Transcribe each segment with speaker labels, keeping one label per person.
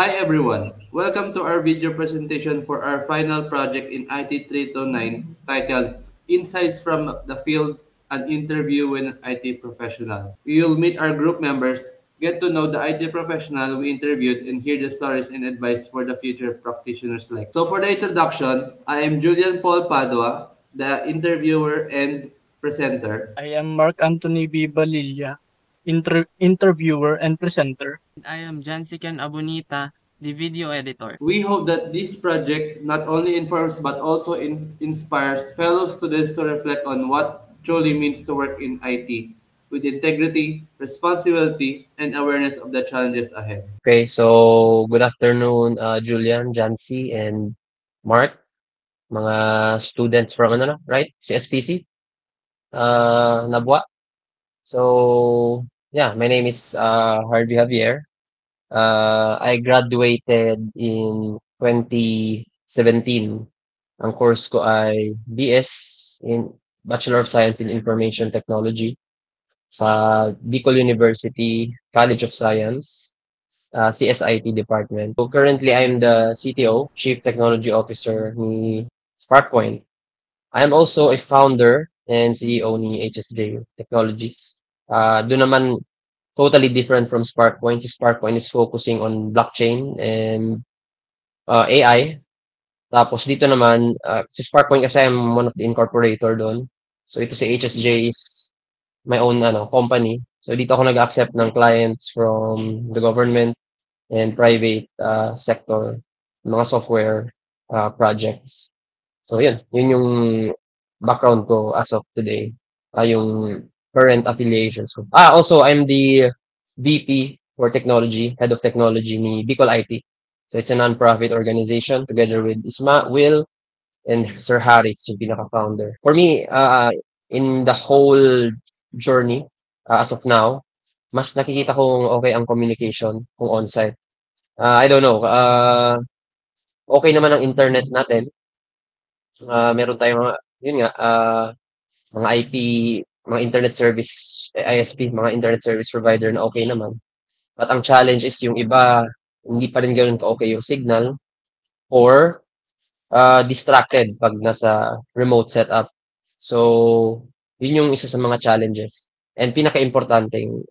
Speaker 1: Hi everyone, welcome to our video presentation for our final project in IT 329 titled Insights from the Field, an Interview with an IT Professional. We will meet our group members, get to know the IT professional we interviewed, and hear the stories and advice for the future practitioners like. So for the introduction, I am Julian Paul Padua, the interviewer and presenter.
Speaker 2: I am Mark Anthony B. Balilla, interviewer and presenter.
Speaker 3: I am Jansikan Abunita, the video editor.
Speaker 1: We hope that this project not only informs but also inspires fellow students to reflect on what truly means to work in IT with integrity, responsibility, and awareness of the challenges ahead.
Speaker 4: Okay, so good afternoon, Julian, Jancy, and Mark, mga students from right? CSPC, Nabwa. So yeah, my name is Harvey Javier. I graduated in 2017. Ang course ko ay BS in Bachelor of Science in Information Technology sa Bicol University College of Science. CSIT department. So currently, I'm the CTO, Chief Technology Officer ni SparkPoint. I am also a founder and CEO ni HSJ Technologies. Doon naman totally different from SparkPoint. Si SparkPoint is focusing on blockchain and AI. Tapos dito naman, si SparkPoint kasi I'm one of the incorporator doon. So ito si HSJ is my own company. So dito ako nag-accept ng clients from the government and private sector, mga software projects. So yun yung background ko as of today, yung current affiliations ko. Also I'm the VP for technology, head of technology ni Bicol IT. So it's a non-profit organization together with Isma, Will, and Sir Harris, yung pinaka-founder. For me, in the whole journey, as of now, mas nakikita kong okay ang communication kung on-site. I don't know, okay naman ang internet natin. Meron tayong yun nga, mga IP, mga internet service, ISP, mga internet service provider na okay naman. But ang challenge is yung iba, hindi pa rin gano'n ka-okay yung signal or distracted pag nasa remote setup. So, yun yung isa sa mga challenges. And pinaka-importanting,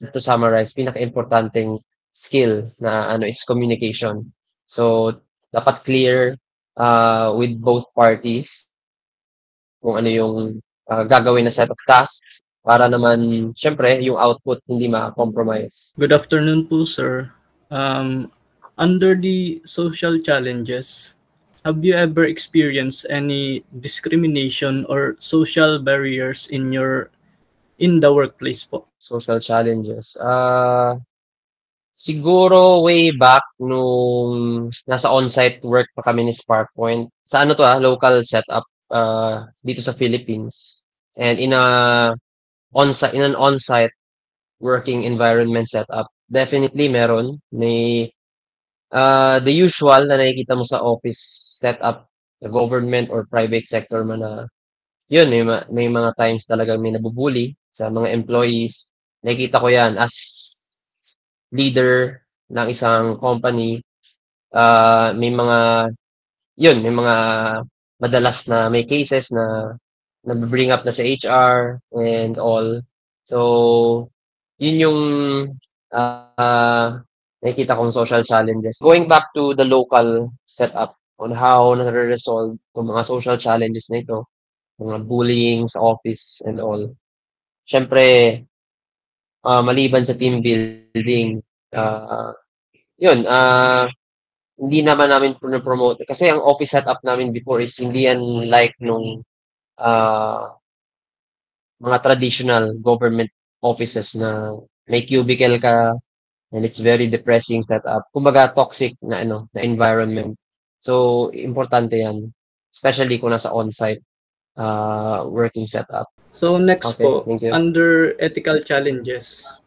Speaker 4: to summarize, pinaka-importanting skill na is communication. So, dapat clear with both parties kung ano yung gagawin na set of tasks para naman, syempre, yung output hindi ma-compromise.
Speaker 2: Good afternoon po, sir. Under the social challenges, have you ever experienced any discrimination or social barriers in the workplace po?
Speaker 4: Social challenges. Siguro way back nung nasa on-site work pa kami ni SparkPoint. Sa local setup dito sa Philippines. And in an on-site working environment setup, definitely may the usual na nakikita mo sa office setup, the government or private sector man na yun, may mga times talaga may nabubuli sa mga employees. Nakikita ko yan as leader ng isang company. May mga madalas na may cases na bring up na sa HR and all. So, yun yung nakikita kong social challenges. Going back to the local setup on how nare-resolve yung mga social challenges na ito, mga bullying sa office and all. Siyempre, maliban sa team building, hindi naman namin promote kasi ang office setup namin before is hindi yan like nung mga traditional government offices na may cubicle ka and it's very depressing setup. Kumbaga toxic na na environment. So importante yan, especially kung nasa on-site working setup.
Speaker 2: So next
Speaker 4: Okay,
Speaker 2: po,
Speaker 4: thank you.
Speaker 2: under ethical challenges,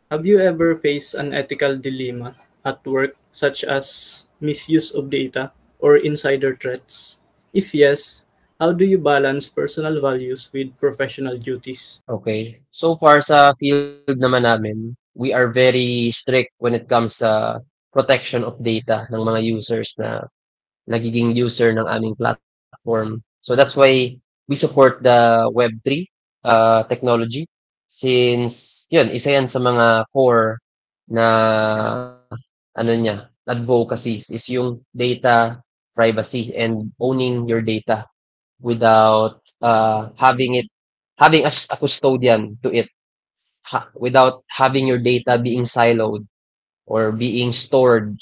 Speaker 2: have you ever faced an ethical dilemma at work such as misuse of data or insider threats? If yes, how do you balance personal values with professional duties?
Speaker 4: Okay. So far sa field naman namin, we are very strict when it comes sa protection of data ng mga users na nagiging user ng aming platform. So that's why we support the Web3 technology since yun, isa yan sa mga core na ano niya, advocacies is yung data privacy and owning your data without having a custodian to it, without having your data being siloed or being stored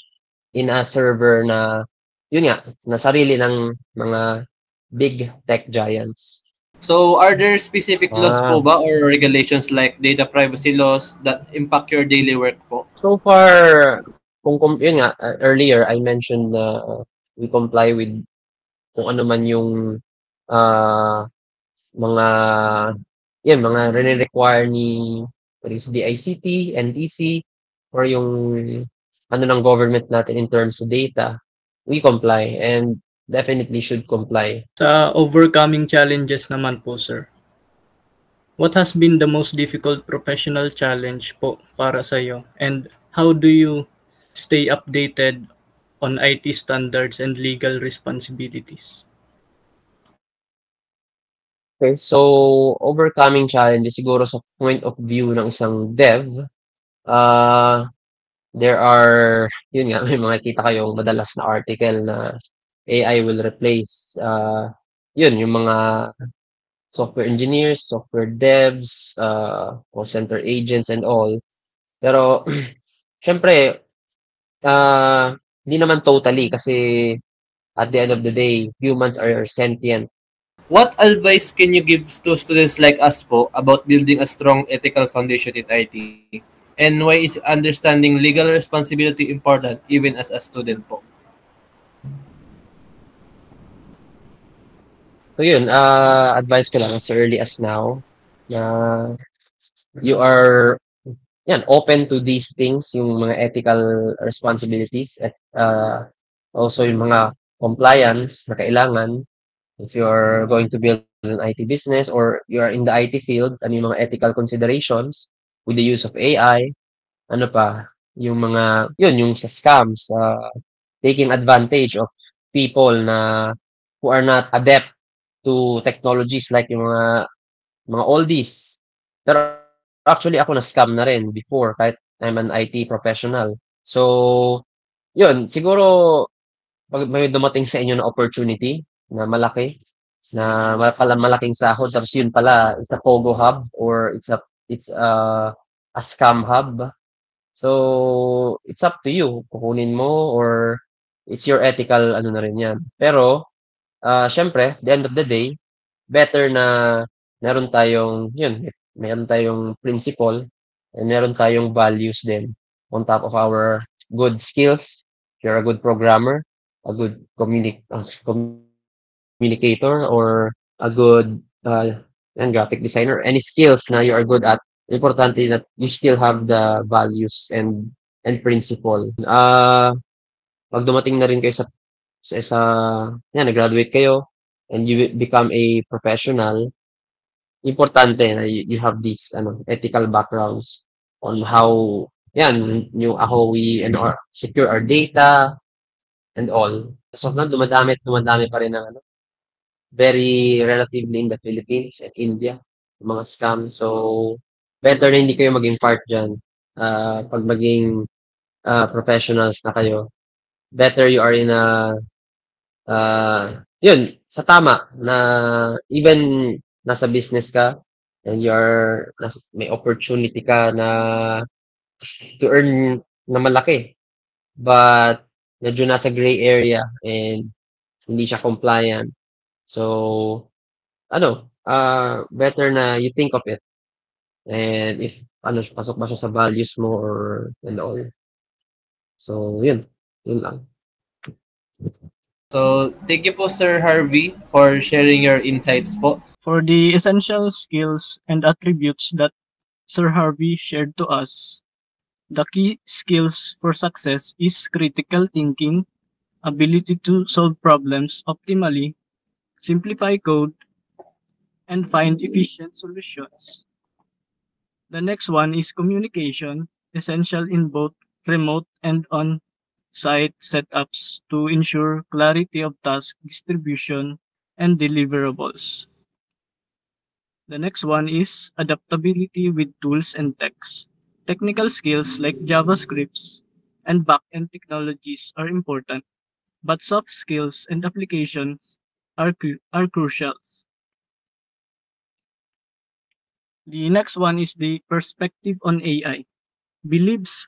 Speaker 4: in a server na yun nga, na sarili ng mga big tech giants.
Speaker 1: So, are there specific laws
Speaker 4: Ah.
Speaker 1: po ba or regulations like data privacy laws that impact your daily work po?
Speaker 4: So far, yun nga, earlier I mentioned na we comply with kung ano man yung mga mga require ni DICT, NTC, or yung ano ng government natin in terms of data, we comply and definitely should comply.
Speaker 2: Sa overcoming challenges naman po, sir. What has been the most difficult professional challenge po para sa iyo? And how do you stay updated on IT standards and legal responsibilities?
Speaker 4: Okay, so overcoming challenges siguro sa point of view ng isang dev, there are, yun nga, may makikita kayong madalas na article na AI will replace, yun, yung mga software engineers, software devs, call center agents and all. Pero, syempre, hindi naman totally kasi at the end of the day, humans are sentient.
Speaker 1: What advice can you give to students like us po about building a strong ethical foundation in IT? And why is understanding legal responsibility important even as a student po?
Speaker 4: So yun, advice ko lang as early as now na you are open to these things, yung mga ethical responsibilities at also yung mga compliance na kailangan if you're going to build an IT business or you're in the IT field, ano yung mga ethical considerations with the use of AI, ano pa, yung mga, yung sa scams, taking advantage of people na who are not adept to technologies like yung mga oldies. Pero actually ako na-scam na rin before kahit I'm an IT professional. So, yun, siguro pag may dumating sa inyo na opportunity na malaki, na malaking sahod tapos yun pala it's a pogo hub or it's a scam hub. So, it's up to you kukunin mo or it's your ethical ano na rin yan. Pero, siyempre, the end of the day, better na meron tayong principle and meron tayong values din on top of our good skills. If you're a good programmer, a good communicator, or a good and graphic designer, any skills na you are good at, importante that you still have the values and principle. Pag dumating na rin kayo sa nag-graduate kayo and you become a professional, importante na you have these ethical backgrounds on how how we secure our data and all. So dumadami pa rin ng very relatively in the Philippines and India, yung mga scam. So better na hindi kayo maging part diyan. Pag maging professionals na kayo, better you are in a yun, sa tama na even nasa business ka and may opportunity ka na to earn na malaki but medyo nasa gray area and hindi siya compliant. So, better na you think of it and if pasok ba siya sa values mo or and all. So, yun lang.
Speaker 1: So, thank you po Sir Harvey for sharing your insights po.
Speaker 2: For the essential skills and attributes that Sir Harvey shared to us, the key skills for success is critical thinking, ability to solve problems optimally, simplify code, and find efficient solutions. The next one is communication, essential in both remote and on site setups to ensure clarity of task distribution and deliverables. The next one is adaptability with tools and techs. Technical skills like JavaScripts and backend technologies are important, but soft skills and application are crucial. The next one is the perspective on AI. Believes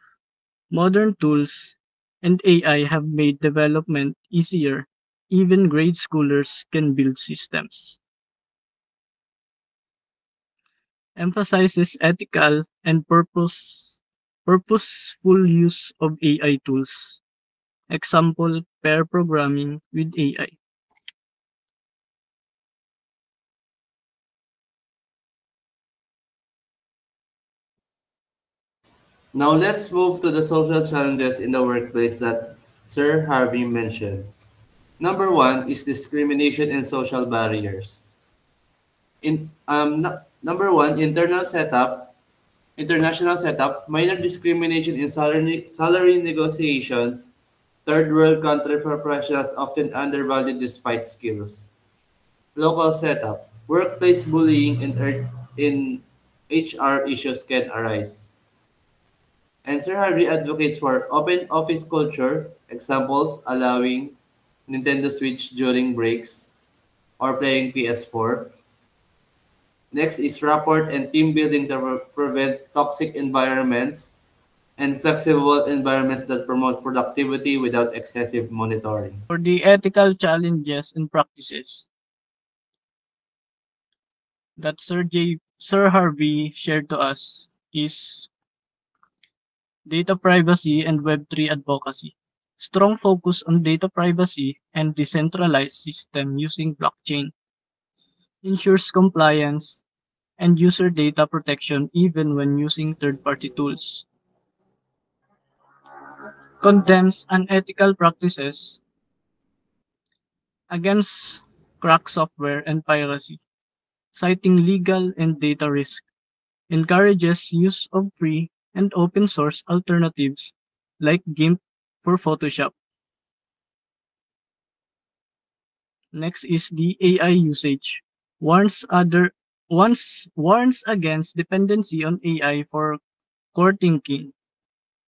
Speaker 2: modern tools and AI have made development easier. Even grade schoolers can build systems. Emphasizes ethical and purposeful use of AI tools. Example, pair programming with AI.
Speaker 1: Now let's move to the social challenges in the workplace that Sir Harvey mentioned. Number one is discrimination and social barriers. Number one, international setup, minor discrimination in salary negotiations. Third world country professionals often undervalued despite skills. Local setup, workplace bullying in HR issues can arise. And Sir Harvey advocates for open office culture, examples allowing Nintendo Switch during breaks or playing PS4. Next is rapport and team building to prevent toxic environments and flexible environments that promote productivity without excessive monitoring.
Speaker 2: For the ethical challenges and practices that Sir Harvey shared to us is data privacy and Web3 advocacy. Strong focus on data privacy and decentralized system using blockchain ensures compliance and user data protection even when using third-party tools. Condemns unethical practices against crack software and piracy, citing legal and data risk. Encourages use of free and open source alternatives like GIMP for Photoshop. Next is the AI usage. Warns against dependency on AI for core thinking.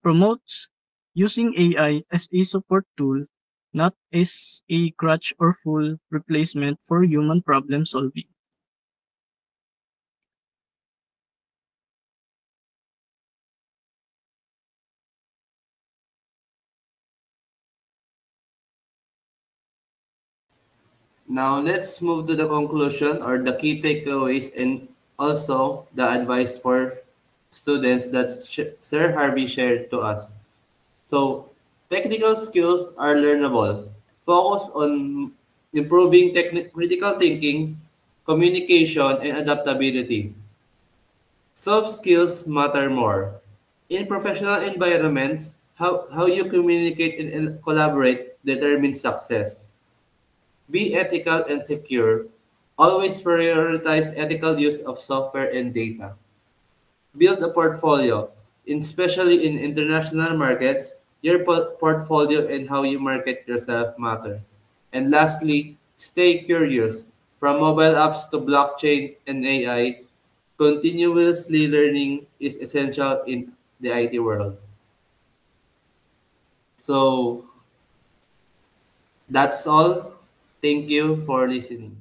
Speaker 2: Promotes using AI as a support tool, not as a crutch or full replacement for human problem solving.
Speaker 1: Now let's move to the conclusion or the key takeaways and also the advice for students that Sir Harvey shared to us. So, technical skills are learnable. Focus on improving critical thinking, communication, and adaptability. Soft skills matter more. In professional environments, how you communicate and collaborate determines success. Be ethical and secure. Always prioritize ethical use of software and data. Build a portfolio, especially in international markets. Your portfolio and how you market yourself matter. And lastly, stay curious. From mobile apps to blockchain and AI, continuously learning is essential in the IT world. So that's all. Thank you for listening.